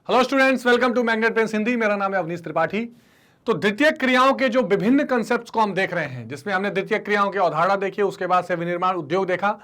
Hello students, welcome to Magnet Brains Hindi. मेरा नाम है अवनीश त्रिपाठी। तो द्वितीय क्रियाओं के जो विभिन्न कंसेप्ट्स को हम देख रहे हैं, जिसमें हमने द्वितीय क्रियाओं की अवधारणा देखी, उसके बाद से विनिर्माण उद्योग देखा।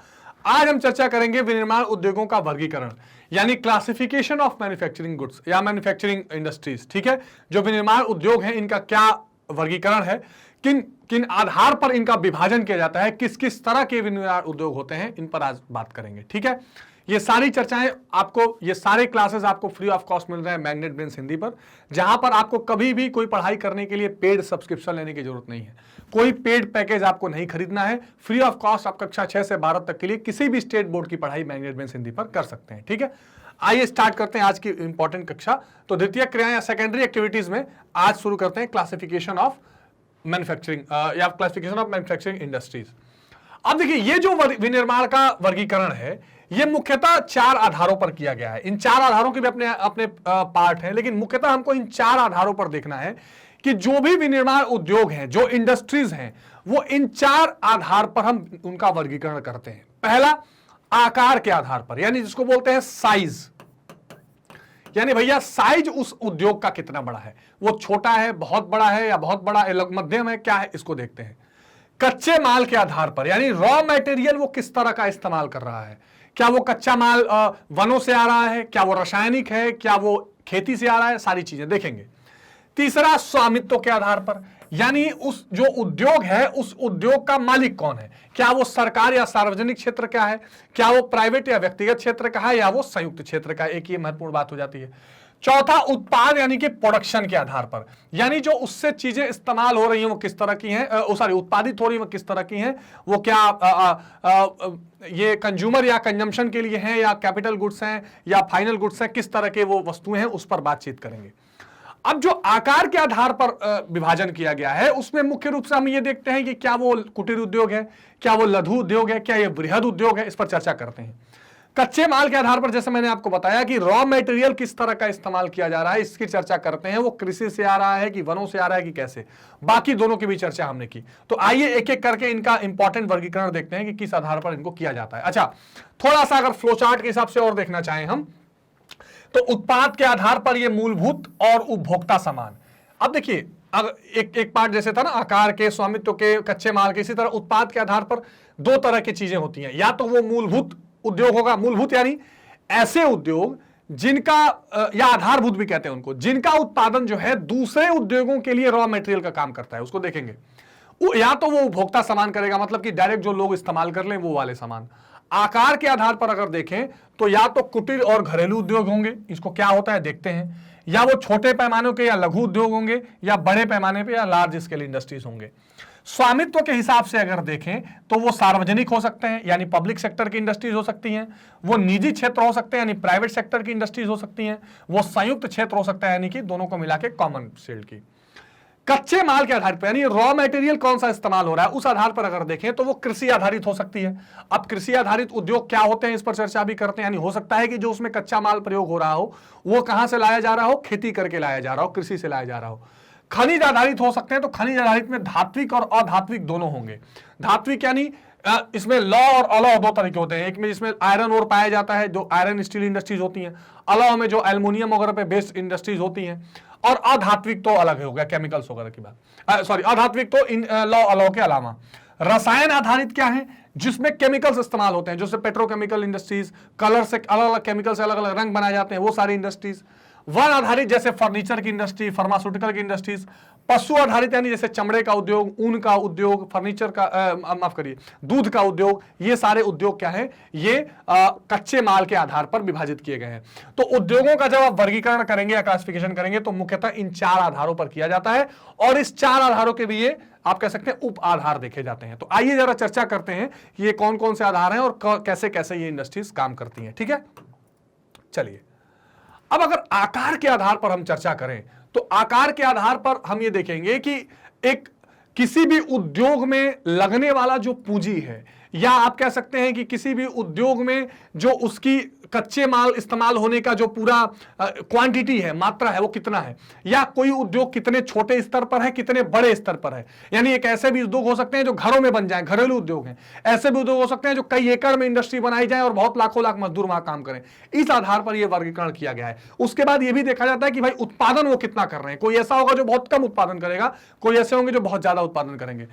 आज हम चर्चा करेंगे विनिर्माण उद्योगों का वर्गीकरण, यानी क्लासिफिकेशन ऑफ मैन्युफैक्चरिंग गुड्स या मैन्युफैक्चरिंग इंडस्ट्रीज। ठीक है, जो विनिर्माण उद्योग हैं इनका क्या वर्गीकरण है, किन किन आधार पर इनका विभाजन किया जाता है, किस किस तरह के विनिर्माण उद्योग होते हैं, इन पर आज बात करेंगे। ठीक है, ये सारी चर्चाएं आपको, ये सारे क्लासेस आपको फ्री ऑफ कॉस्ट मिल रहे हैं मैग्नेट पेन्स हिंदी पर, जहां पर आपको कभी भी कोई पढ़ाई करने के लिए पेड सब्सक्रिप्शन लेने की जरूरत नहीं है। कोई पेड पैकेज आपको नहीं खरीदना है। फ्री ऑफ कॉस्ट आप कक्षा 6 से 12 तक के लिए किसी भी स्टेट बोर्ड की पढ़ाई मैग्नेट पेन्स हिंदी पर कर सकते हैं। ठीक है, आइए स्टार्ट करते हैं आज की इंपॉर्टेंट कक्षा। तो द्वितीय क्रिया या सेकेंडरी एक्टिविटीज में आज शुरू करते हैं क्लासिफिकेशन ऑफ मैन्युफैक्चरिंग या क्लासिफिकेशन ऑफ मैन्युफैक्चरिंग इंडस्ट्रीज। अब देखिए, ये जो विनिर्माण का वर्गीकरण है, ये मुख्यतः 4 आधारों पर किया गया है। इन 4 आधारों के भी अपने अपने पार्ट हैं, लेकिन मुख्यतः हमको इन 4 आधारों पर देखना है कि जो भी विनिर्माण उद्योग हैं, जो इंडस्ट्रीज हैं, वो इन 4 आधार पर हम उनका वर्गीकरण करते हैं। पहला, आकार के आधार पर, यानी जिसको बोलते हैं साइज, यानी भैया साइज उस उद्योग का कितना बड़ा है, वो छोटा है, बहुत बड़ा है, या बहुत बड़ा मध्यम है, क्या है, इसको देखते हैं। कच्चे माल के आधार पर, यानी रॉ मटेरियल वो किस तरह का इस्तेमाल कर रहा है, क्या वो कच्चा माल वनों से आ रहा है, क्या वो रासायनिक है, क्या वो खेती से आ रहा है, सारी चीजें देखेंगे। तीसरा, स्वामित्व के आधार पर, यानी उस जो उद्योग है, उस उद्योग का मालिक कौन है, क्या वो सरकार या सार्वजनिक क्षेत्र का है, क्या वो प्राइवेट या व्यक्तिगत क्षेत्र का है, या वो संयुक्त क्षेत्र का है। एक ये महत्वपूर्ण बात हो जाती है। चौथा, उत्पाद यानी कि प्रोडक्शन के आधार पर, यानी जो उससे चीजें इस्तेमाल हो रही हैं वो किस तरह की हैं, उत्पादित हो रही हैं वो किस तरह की हैं, वो क्या ये कंज्यूमर या कंजम्पशन के लिए हैं, या कैपिटल गुड्स हैं, या फाइनल गुड्स हैं, किस तरह के वो वस्तुएं हैं, उस पर बातचीत करेंगे। अब जो आकार के आधार पर विभाजन किया गया है, उसमें मुख्य रूप से हम ये देखते हैं कि क्या वो कुटीर उद्योग है, क्या वो लघु उद्योग है, क्या ये बृहद उद्योग है, इस पर चर्चा करते हैं। कच्चे माल के आधार पर, जैसे मैंने आपको बताया कि रॉ मटेरियल किस तरह का इस्तेमाल किया जा रहा है, इसकी चर्चा करते हैं। वो कृषि से आ रहा है कि वनों से आ रहा है कि कैसे, बाकी दोनों की भी चर्चा हमने की। तो आइए एक एक करके इनका इंपॉर्टेंट वर्गीकरण देखते हैं कि किस आधार पर इनको किया जाता है। अच्छा, थोड़ा सा अगर फ्लो चार्ट के हिसाब से और देखना चाहें हम, तो उत्पाद के आधार पर ये मूलभूत और उपभोक्ता सामान। अब देखिए, अगर एक पार्ट जैसे था ना आकार के, स्वामित्व के, कच्चे माल के, इसी तरह उत्पाद के आधार पर 2 तरह की चीजें होती हैं। या तो वो मूलभूत उद्योग होगा, मूलभूत यानी ऐसे उद्योग जिनका, या आधारभूत भी कहते हैं उनको, जिनका उत्पादन जो है दूसरे उद्योगों के लिए रॉ मटेरियल का काम करता है, उसको देखेंगे। या तो वो उपभोक्ता सामान करेगा, मतलब कि डायरेक्ट जो लोग इस्तेमाल कर लें वो वाले सामान। आकार के आधार पर अगर देखें तो या तो कुटीर और घरेलू उद्योग होंगे, इसको क्या होता है देखते हैं, या वो छोटे पैमाने के या लघु उद्योग होंगे, या बड़े पैमाने पे या लार्ज स्केल इंडस्ट्रीज होंगे। स्वामित्व के हिसाब से अगर देखें तो वो सार्वजनिक हो सकते हैं, यानी पब्लिक सेक्टर की इंडस्ट्रीज हो सकती हैं, वो निजी क्षेत्र हो सकते हैं, यानी प्राइवेट सेक्टर की इंडस्ट्रीज हो सकती हैं, वो संयुक्त क्षेत्र हो सकता है, यानी कि दोनों को मिला के कॉमन फील्ड की। कच्चे माल के आधार पर, यानी रॉ मटेरियल कौन सा इस्तेमाल हो रहा है, उस आधार पर अगर देखें तो वो कृषि आधारित हो सकती है। अब कृषि आधारित उद्योग क्या होते हैं, इस पर चर्चा भी करते हैं। यानी हो सकता है कि जो उसमें कच्चा माल प्रयोग हो रहा हो वो कहां से लाया जा रहा हो, खेती करके लाया जा रहा हो, कृषि से लाया जा रहा हो। खनिज आधारित हो सकते हैं, तो खनिज आधारित में धात्विक और अधात्विक दोनों होंगे। धात्विक यानी इसमें लौ और अलौ 2 तरह के होते हैं। एक में जिसमें आयरन और पाया जाता है, जो आयरन स्टील इंडस्ट्रीज होती हैं। अलौ में जो एल्युमिनियम वगैरह पे बेस्ड इंडस्ट्रीज होती हैं। और अधात्विक तो अलग हो गया, केमिकल्स वगैरह की बात, सॉरी अधात्विक तो इन लौ अलौ के अलावा। रसायन आधारित क्या है, जिसमें केमिकल्स इस्तेमाल होते हैं, जैसे पेट्रोकेमिकल इंडस्ट्रीज, कलर से अलग अलग केमिकल से अलग अलग रंग बनाए जाते हैं, वो सारी इंडस्ट्रीज। वन आधारित जैसे फर्नीचर की इंडस्ट्री, फार्मास्यूटिकल की इंडस्ट्रीज। पशु आधारित यानी जैसे चमड़े का उद्योग, ऊन का उद्योग, फर्नीचर का, माफ करिए, दूध का उद्योग। ये सारे उद्योग क्या है, ये कच्चे माल के आधार पर विभाजित किए गए हैं। तो उद्योगों का जब आप वर्गीकरण करेंगे या क्लासिफिकेशन करेंगे तो मुख्यतः इन 4 आधारों पर किया जाता है, और इस 4 आधारों के भी ये आप कह सकते हैं उप आधार देखे जाते हैं। तो आइए जरा चर्चा करते हैं कि ये कौन कौन से आधार हैं और कैसे कैसे ये इंडस्ट्रीज काम करती हैं। ठीक है, चलिए। अब अगर आकार के आधार पर हम चर्चा करें तो आकार के आधार पर हम ये देखेंगे कि एक किसी भी उद्योग में लगने वाला जो पूंजी है, या आप कह सकते हैं कि किसी भी उद्योग में जो उसकी कच्चे माल इस्तेमाल होने का जो पूरा क्वांटिटी है, मात्रा है, वो कितना है, या कोई उद्योग कितने छोटे स्तर पर है, कितने बड़े स्तर पर है। यानी एक ऐसे भी उद्योग हो सकते हैं जो घरों में बन जाए, घरेलू उद्योग हैं, ऐसे भी उद्योग हो सकते हैं जो कई एकड़ में इंडस्ट्री बनाई जाए और बहुत लाखों लाख मजदूर वहां काम करें। इस आधार पर यह वर्गीकरण किया गया है। उसके बाद यह भी देखा जाता है कि भाई उत्पादन वो कितना कर रहे हैं। कोई ऐसा होगा जो बहुत कम उत्पादन करेगा, कोई ऐसे होंगे जो बहुत ज्यादा उत्पादन करेंगे।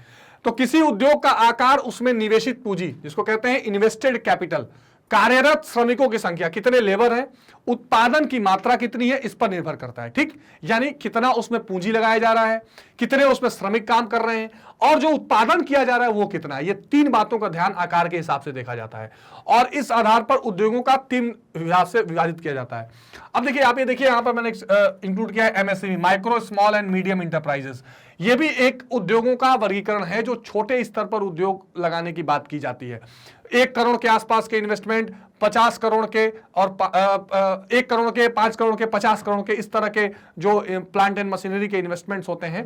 तो किसी उद्योग का आकार, उसमें निवेशित पूंजी जिसको कहते हैं इन्वेस्टेड कैपिटल, कार्यरत श्रमिकों की संख्या, कितने लेबर हैं, उत्पादन की मात्रा कितनी है, इस पर निर्भर करता है। ठीक, यानी कितना उसमें पूंजी लगाया जा रहा है, कितने उसमें श्रमिक काम कर रहे हैं, और जो उत्पादन किया जा रहा है वो कितना है। ये तीन बातों का ध्यान आकार के हिसाब से देखा जाता है और इस आधार पर उद्योगों का तीन विभाग से विभाजित किया जाता है। अब देखिए, आप ये देखिए, यहां पर मैंने इंक्लूड किया है MSME, micro small and medium enterprises. ये भी एक उद्योगों का वर्गीकरण है जो छोटे स्तर पर उद्योग लगाने की बात की जाती है। 1 करोड़ के आसपास के इन्वेस्टमेंट, 50 करोड़ के और 1 करोड़ के, 5 करोड़ के, 50 करोड़ के, इस तरह के जो प्लांट एंड मशीनरी के इन्वेस्टमेंट्स होते हैं,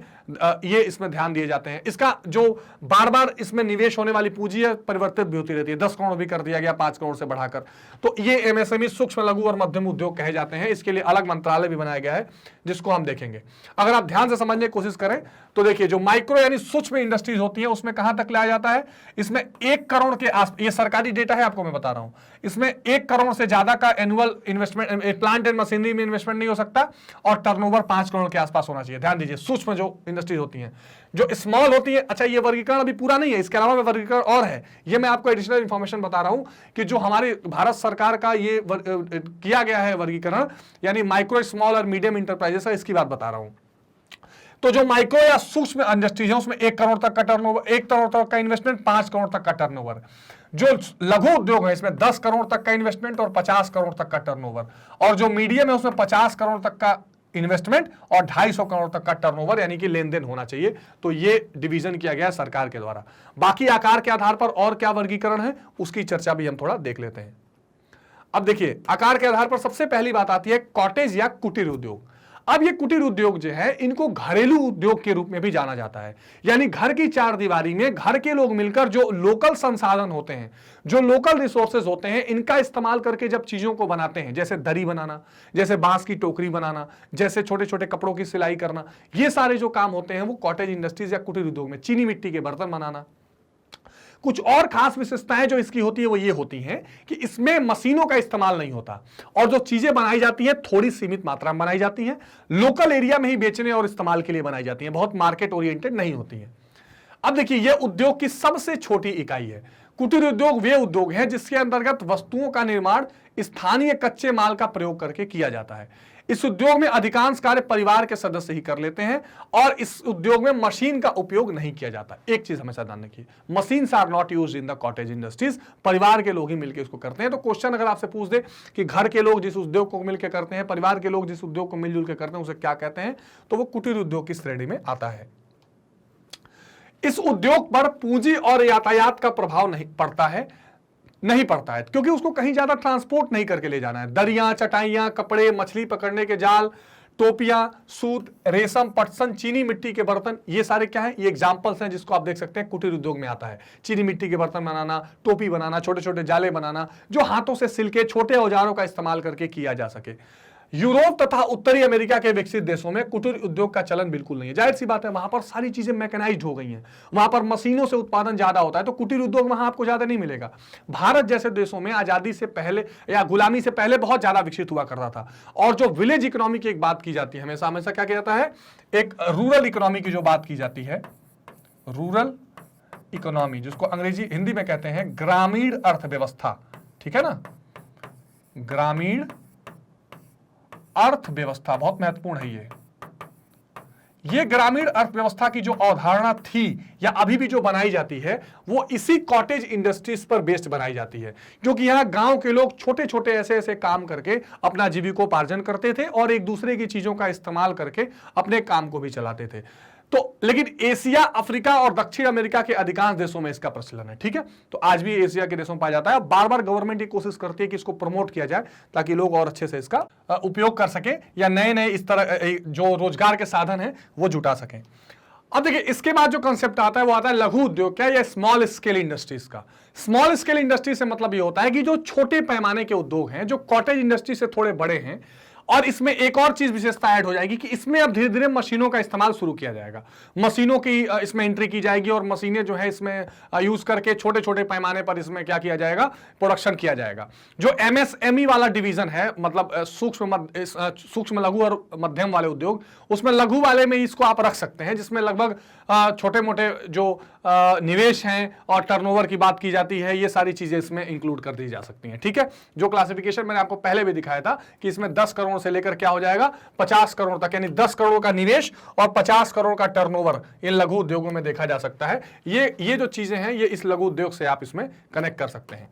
ये इसमें ध्यान दिए जाते हैं। इसका जो बार बार इसमें निवेश होने वाली पूंजी है, परिवर्तित भी होती रहती है। 10 करोड़ भी कर दिया गया 5 करोड़ से बढ़ाकर। तो ये एमएसएमई, सूक्ष्म लघु और मध्यम उद्योग कहे जाते हैं। इसके लिए अलग मंत्रालय भी बनाया गया है जिसको हम देखेंगे। अगर आप ध्यान से समझने की कोशिश करें तो देखिए, जो माइक्रो यानी सूक्ष्म इंडस्ट्रीज होती है उसमें कहां तक लाया जाता है, इसमें 1 करोड़ के आस, ये सरकारी डेटा है, आपको मैं बता रहा हूं। इसमें 1 करोड़ से ज्यादा का annual investment, plant and machinery में इन्वेस्टमेंट नहीं हो सकता, और टर्नओवर 5 करोड़ के आसपास होना चाहिए। ध्यान दीजिए, सूक्ष्म जो इंडस्ट्रीज होती हैं। जो स्मॉल होती है, अच्छा ये वर्गीकरण अभी पूरा नहीं है, इसके अलावा वर्गीकरण और है, ये मैं आपको एडिशनल इंफॉर्मेशन बता रहा हूं कि जो हमारे भारत सरकार का ये किया गया है वर्गीकरण, यानी माइक्रो स्मॉल और मीडियम इंटरप्राइजेस है, इसकी बात बता रहा हूं। तो जो माइक्रो या सूक्ष्म इंडस्ट्रीज है उसमें 1 करोड़ तक का टर्नओवर, 1 करोड़ तक का इन्वेस्टमेंट, 5 करोड़ तक का टर्नओवर। जो लघु उद्योग है इसमें 10 करोड़ तक का इन्वेस्टमेंट और 50 करोड़ तक का टर्नओवर, और जो मीडियम है उसमें 50 करोड़ तक का इन्वेस्टमेंट और 250 करोड़ तक का टर्नओवर, यानी कि लेन देन होना चाहिए। तो ये डिवीजन किया गया है सरकार के द्वारा। बाकी आकार के आधार पर और क्या वर्गीकरण है उसकी चर्चा भी हम थोड़ा देख लेते हैं। अब देखिए, आकार के आधार पर सबसे पहली बात आती है कॉटेज या कुटीर उद्योग। अब ये कुटीर उद्योग जो है, इनको घरेलू उद्योग के रूप में भी जाना जाता है। यानी घर की चार दीवारी में घर के लोग मिलकर जो लोकल संसाधन होते हैं, जो लोकल रिसोर्सेज होते हैं, इनका इस्तेमाल करके जब चीजों को बनाते हैं, जैसे दरी बनाना, जैसे बांस की टोकरी बनाना, जैसे छोटे छोटे कपड़ों की सिलाई करना, ये सारे जो काम होते हैं वो कॉटेज इंडस्ट्रीज या कुटीर उद्योग में। चीनी मिट्टी के बर्तन बनाना। कुछ और खास विशेषताएं जो इसकी होती है वो ये होती हैं कि इसमें मशीनों का इस्तेमाल नहीं होता, और जो चीजें बनाई जाती हैं थोड़ी सीमित मात्रा में बनाई जाती हैं, लोकल एरिया में ही बेचने और इस्तेमाल के लिए बनाई जाती हैं, बहुत मार्केट ओरिएंटेड नहीं होती हैं। अब देखिए, यह उद्योग की सबसे छोटी इकाई है। कुटीर उद्योग वे उद्योग हैं जिसके अंतर्गत वस्तुओं का निर्माण स्थानीय कच्चे माल का प्रयोग करके किया जाता है। इस उद्योग में अधिकांश कार्य परिवार के सदस्य ही कर लेते हैं, और इस उद्योग में मशीन का उपयोग नहीं किया जाता। एक चीज हमेशा ध्यान रखिए, machines are not used in the cottage industries. परिवार के लोग ही मिलकर इसको करते हैं। तो क्वेश्चन अगर आपसे पूछ दे कि घर के लोग जिस उद्योग को मिलकर करते हैं, परिवार के लोग जिस उद्योग को मिलजुल के करते हैं, उसे क्या कहते हैं, तो वो कुटीर उद्योग की श्रेणी में आता है। इस उद्योग पर पूंजी और यातायात का प्रभाव नहीं पड़ता है, क्योंकि उसको कहीं ज्यादा ट्रांसपोर्ट नहीं करके ले जाना है। दरियां, चटाइयां, कपड़े, मछली पकड़ने के जाल, टोपियां, सूत, रेशम, पटसन, चीनी मिट्टी के बर्तन, ये सारे क्या हैं, ये एग्जांपल्स हैं जिसको आप देख सकते हैं कुटीर उद्योग में आता है। चीनी मिट्टी के बर्तन बनाना, टोपी बनाना, छोटे छोटे जाले बनाना, जो हाथों से सिल के छोटे औजारों का इस्तेमाल करके किया जा सके। यूरोप तथा उत्तरी अमेरिका के विकसित देशों में कुटीर उद्योग का चलन बिल्कुल नहीं है। जाहिर सी बात है, वहां पर सारी चीजें मैकेनाइज्ड हो गई हैं, वहां पर मशीनों से उत्पादन ज्यादा होता है, तो कुटीर उद्योग वहां आपको ज्यादा नहीं मिलेगा। भारत जैसे देशों में आजादी से पहले या गुलामी से पहले बहुत ज्यादा विकसित हुआ करता था। और जो विलेज इकोनॉमी की एक बात की जाती है, हमेशा हमेशा क्या किया जाता है, एक रूरल इकोनॉमी की जो बात की जाती है, रूरल इकोनॉमी, जिसको अंग्रेजी हिंदी में कहते हैं ग्रामीण अर्थव्यवस्था, ठीक है ना, ग्रामीण अर्थव्यवस्था बहुत महत्वपूर्ण है। ये ग्रामीण अर्थव्यवस्था की जो अवधारणा थी या अभी भी जो बनाई जाती है, वो इसी कॉटेज इंडस्ट्रीज पर बेस्ड बनाई जाती है, क्योंकि यहाँ गांव के लोग छोटे छोटे ऐसे ऐसे काम करके अपना जीविकोपार्जन करते थे और एक दूसरे की चीजों का इस्तेमाल करके अपने काम को भी चलाते थे। तो लेकिन एशिया, अफ्रीका और दक्षिण अमेरिका के अधिकांश देशों में इसका प्रचलन है, ठीक है। तो आज भी एशिया के देशों में पाया जाता है। बार बार गवर्नमेंट ये कोशिश करती है कि इसको प्रमोट किया जाए ताकि लोग और अच्छे से इसका उपयोग कर सके या नए नए इस तरह जो रोजगार के साधन है वो जुटा सकें। अब देखिए इसके बाद जो कंसेप्ट आता है वो आता है लघु उद्योग क्या या स्मॉल स्केल इंडस्ट्रीज का। स्मॉल स्केल इंडस्ट्री से मतलब ये होता है कि जो छोटे पैमाने के उद्योग हैं, जो कॉटेज इंडस्ट्री से थोड़े बड़े हैं, और इसमें एक और चीज विशेषता ऐड हो जाएगी कि इसमें अब धीरे धीरे मशीनों का इस्तेमाल शुरू किया जाएगा। मशीनों की इसमें एंट्री की जाएगी और मशीनें जो है इसमें यूज करके छोटे छोटे पैमाने पर इसमें क्या किया जाएगा, प्रोडक्शन किया जाएगा। जो एमएसएमई वाला डिवीजन है, मतलब सूक्ष्म लघु और मध्यम वाले उद्योग, उसमें लघु वाले में इसको आप रख सकते हैं, जिसमें लगभग छोटे मोटे जो निवेश हैं और टर्नओवर की बात की जाती है, ये सारी चीजें इसमें इंक्लूड कर दी जा सकती हैं। ठीक है, जो क्लासिफिकेशन मैंने आपको पहले भी दिखाया था कि इसमें 10 करोड़ से लेकर क्या हो जाएगा 50 करोड़ तक, यानी 10 करोड़ का निवेश और 50 करोड़ का टर्नओवर इन लघु उद्योगों में देखा जा सकता है। ये जो चीजें हैं ये इस लघु उद्योग से आप इसमें कनेक्ट कर सकते हैं।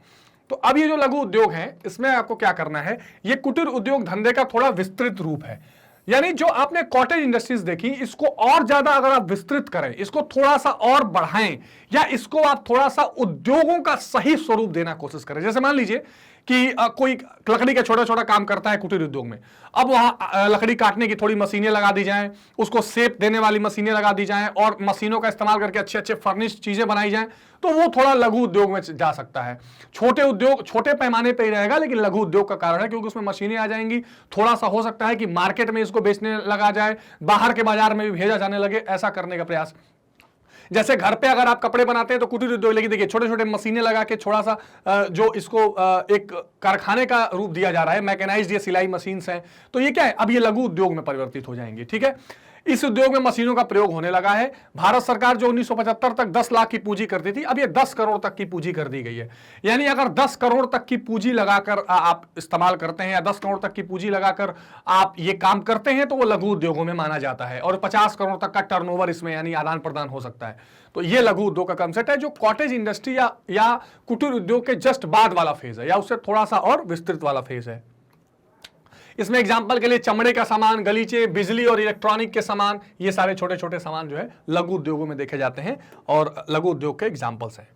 तो अब ये जो लघु उद्योग है इसमें आपको क्या करना है, ये कुटीर उद्योग धंधे का थोड़ा विस्तृत रूप है। यानी जो आपने कॉटेज इंडस्ट्रीज देखी, इसको और ज्यादा अगर आप विस्तृत करें, इसको थोड़ा सा और बढ़ाएं, या इसको आप थोड़ा सा उद्योगों का सही स्वरूप देना कोशिश करें। जैसे मान लीजिए कि कोई लकड़ी का छोटा छोटा काम करता है कुटीर उद्योग में, अब वहां लकड़ी काटने की थोड़ी मशीनें लगा दी जाएं, उसको शेप देने वाली मशीनें लगा दी जाएं और मशीनों का इस्तेमाल करके अच्छे अच्छे फर्निश्ड चीजें बनाई जाएं, तो वो थोड़ा लघु उद्योग में जा सकता है। छोटे उद्योग छोटे पैमाने पे ही रहेगा, लेकिन लघु उद्योग का कारण है क्योंकि उसमें मशीनें आ जाएंगी। थोड़ा सा हो सकता है कि मार्केट में इसको बेचने लगा जाए, बाहर के बाजार में भी भेजा जाने लगे, ऐसा करने का प्रयास। जैसे घर पे अगर आप कपड़े बनाते हैं तो कुटीर उद्योग, लेकिन देखिए छोटे छोटे मशीनें लगा के थोड़ा सा जो इसको एक कारखाने का रूप दिया जा रहा है, मैकेनाइज्ड ये सिलाई मशीन हैं, तो ये क्या है, अब ये लघु उद्योग में परिवर्तित हो जाएंगे। ठीक है, इस उद्योग में मशीनों का प्रयोग होने लगा है। भारत सरकार जो 1975 तक 10 लाख की पूंजी करती थी, अब ये 10 करोड़ तक की पूंजी कर दी गई है। यानी अगर 10 करोड़ तक की पूंजी लगाकर आप इस्तेमाल करते हैं या 10 करोड़ तक की पूंजी लगाकर आप ये काम करते हैं तो वो लघु उद्योगों में माना जाता है, और 50 करोड़ तक का टर्नओवर इसमें यानी आदान प्रदान हो सकता है। तो ये लघु उद्योग का कंसेप्ट है, जो कॉटेज इंडस्ट्री या कुटीर उद्योग के जस्ट बाद वाला फेज है, या उससे थोड़ा सा और विस्तृत वाला फेज है। इसमें एग्जांपल के लिए चमड़े का सामान, गलीचे, बिजली और इलेक्ट्रॉनिक के सामान, ये सारे छोटे छोटे सामान जो है लघु उद्योगों में देखे जाते हैं और लघु उद्योग के एग्जांपल्स हैं।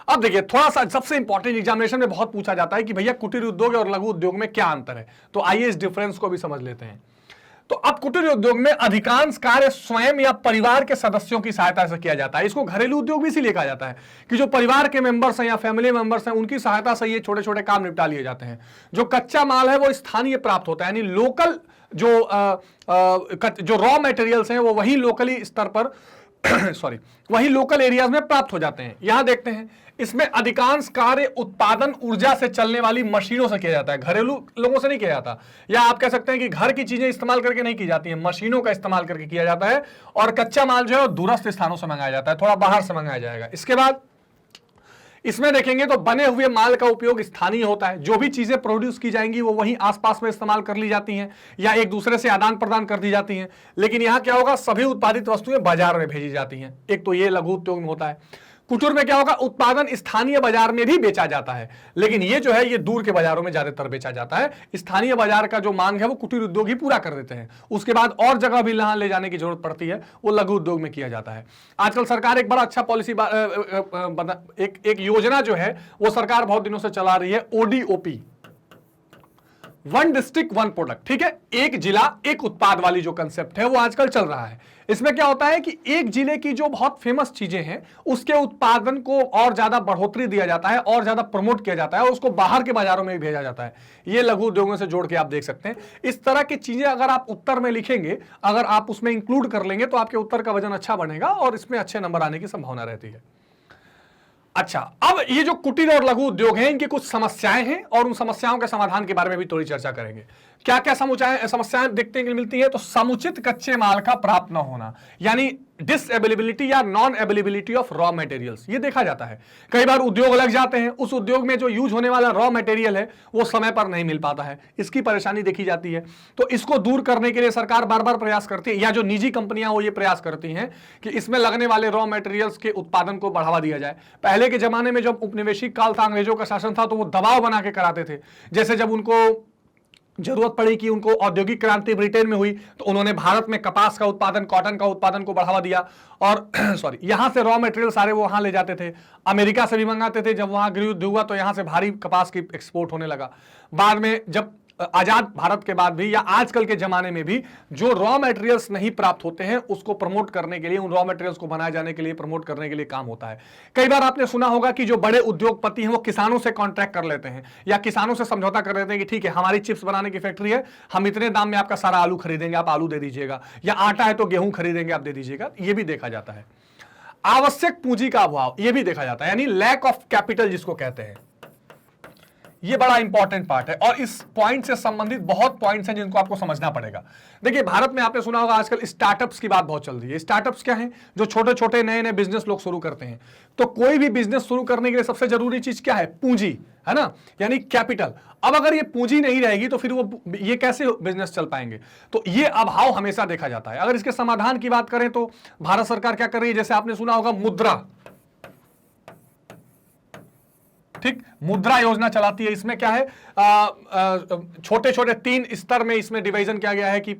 अब देखिए थोड़ा सा सबसे इंपॉर्टेंट, एग्जामिनेशन में बहुत पूछा जाता है कि भैया कुटीर उद्योग और लघु उद्योग में क्या अंतर है, तो आइए इस डिफरेंस को भी समझ लेते हैं। तो अब कुटीर उद्योग में अधिकांश कार्य स्वयं या परिवार के सदस्यों की सहायता से किया जाता है। इसको घरेलू उद्योग भी इसीलिए कहा जाता है कि जो परिवार के मेंबर्स हैं या फैमिली मेंबर्स हैं, उनकी सहायता से ये छोटे छोटे काम निपटा लिए जाते हैं। जो कच्चा माल है वो स्थानीय प्राप्त होता है, यानी लोकल जो रॉ मटेरियल्स हैं वो वही लोकली स्तर पर सॉरी वही लोकल एरियाज में प्राप्त हो जाते हैं। यहां देखते हैं इसमें अधिकांश कार्य उत्पादन ऊर्जा से चलने वाली मशीनों से किया जाता है, घरेलू लोगों से नहीं किया जाता। या आप कह सकते हैं कि घर की चीजें इस्तेमाल करके नहीं की जाती हैं, मशीनों का इस्तेमाल करके किया जाता है। और कच्चा माल जो है दूरस्थ स्थानों से मंगाया जाता है, थोड़ा बाहर से मंगाया जाएगा। इसके बाद इसमें देखेंगे तो बने हुए माल का उपयोग स्थानीय होता है। जो भी चीजें प्रोड्यूस की जाएंगी वो वहीं आसपास में इस्तेमाल कर ली जाती हैं या एक दूसरे से आदान प्रदान कर दी जाती हैं। लेकिन यहां क्या होगा, सभी उत्पादित वस्तुएं बाजार में भेजी जाती हैं। एक तो ये लघु उद्योग में होता है। कुटीर में क्या होगा, उत्पादन स्थानीय बाजार में भी बेचा जाता है, लेकिन ये जो है ये दूर के बाजारों में ज्यादातर बेचा जाता है। स्थानीय बाजार का जो मांग है वो कुटीर उद्योग ही पूरा कर देते हैं। उसके बाद और जगह भी यहां ले जाने की जरूरत पड़ती है, वो लघु उद्योग में किया जाता है। आजकल सरकार एक बड़ा अच्छा पॉलिसी एक योजना जो है वो सरकार बहुत दिनों से चला रही है, ODOP, one district one product. ठीक है, एक जिला एक उत्पाद वाली जो कंसेप्ट है वो आजकल चल रहा है। इसमें क्या होता है कि एक जिले की जो बहुत फेमस चीजें हैं उसके उत्पादन को और ज्यादा बढ़ोतरी दिया जाता है और ज्यादा प्रमोट किया जाता है और उसको बाहर के बाजारों में भी भेजा जाता है। ये लघु उद्योगों से जोड़ के आप देख सकते हैं। इस तरह की चीजें अगर आप उत्तर में लिखेंगे, अगर आप उसमें इंक्लूड कर लेंगे तो आपके उत्तर का वजन अच्छा बनेगा और इसमें अच्छे नंबर आने की संभावना रहती है। अच्छा, अब ये जो कुटीर और लघु उद्योग हैं इनकी कुछ समस्याएं हैं और उन समस्याओं के समाधान के बारे में भी थोड़ी चर्चा करेंगे। क्या क्या समस्याएं देखने के लिए मिलती है, तो समुचित कच्चे माल का प्राप्त न होना, यानी डिसअवेलेबिलिटी या non availability of raw materials, ये देखा जाता है। कई बार उद्योग लग जाते हैं, उस उद्योग में जो यूज होने वाला रॉ मटेरियल है वो समय पर नहीं मिल पाता है, इसकी परेशानी देखी जाती है। तो इसको दूर करने के लिए सरकार बार बार प्रयास करती है, या जो निजी कंपनियां वो ये प्रयास करती हैं कि इसमें लगने वाले रॉ मटेरियल्स के उत्पादन को बढ़ावा दिया जाए। पहले के जमाने में जब उपनिवेशिक काल था, अंग्रेजों का शासन था, तो वो दबाव बना के कराते थे। जैसे जब उनको जरूरत पड़ी कि उनको औद्योगिक क्रांति ब्रिटेन में हुई तो उन्होंने भारत में कपास का उत्पादन, कॉटन का उत्पादन को बढ़ावा दिया और यहां से रॉ मटेरियल सारे वो वहां ले जाते थे। अमेरिका से भी मंगाते थे। जब वहां गृह युद्ध हुआ तो यहां से भारी कपास की एक्सपोर्ट होने लगा। बाद में जब आजाद भारत के बाद भी या आजकल के जमाने में भी जो रॉ मटेरियल्स नहीं प्राप्त होते हैं उसको प्रमोट करने के लिए, उन रॉ मटेरियल्स को बनाए जाने के लिए, प्रमोट करने के लिए काम होता है। कई बार आपने सुना होगा कि जो बड़े उद्योगपति हैं वो किसानों से कॉन्ट्रैक्ट कर लेते हैं या किसानों से समझौता कर लेते हैं कि ठीक है हमारी चिप्स बनाने की फैक्ट्री है, हम इतने दाम में आपका सारा आलू खरीदेंगे, आप आलू दे दीजिएगा, या आटा है तो गेहूं खरीदेंगे, आप दे दीजिएगा। यह भी देखा जाता है। आवश्यक पूंजी का अभाव, यह भी देखा जाता है, यानी लैक ऑफ कैपिटल जिसको कहते हैं। ये बड़ा इंपॉर्टेंट पार्ट है और इस पॉइंट से संबंधित बहुत पॉइंट्स हैं जिनको आपको समझना पड़ेगा। देखिए भारत में आपने सुना होगा आजकल स्टार्टअप्स की बात बहुत चल रही है। स्टार्टअप्स क्या हैं? जो छोटे छोटे नए नए बिजनेस लोग शुरू करते हैं। तो कोई भी बिजनेस शुरू करने के लिए सबसे जरूरी चीज क्या है? पूंजी, है ना, यानी कैपिटल। अब अगर ये पूंजी नहीं रहेगी तो फिर वो ये कैसे बिजनेस चल पाएंगे? तो ये अभाव हमेशा देखा जाता है। अगर इसके समाधान की बात करें तो भारत सरकार क्या कर रही है? जैसे आपने सुना होगा मुद्रा, ठीक, मुद्रा योजना चलाती है। इसमें क्या है, छोटे छोटे 3 स्तर में इसमें डिवीजन किया गया है कि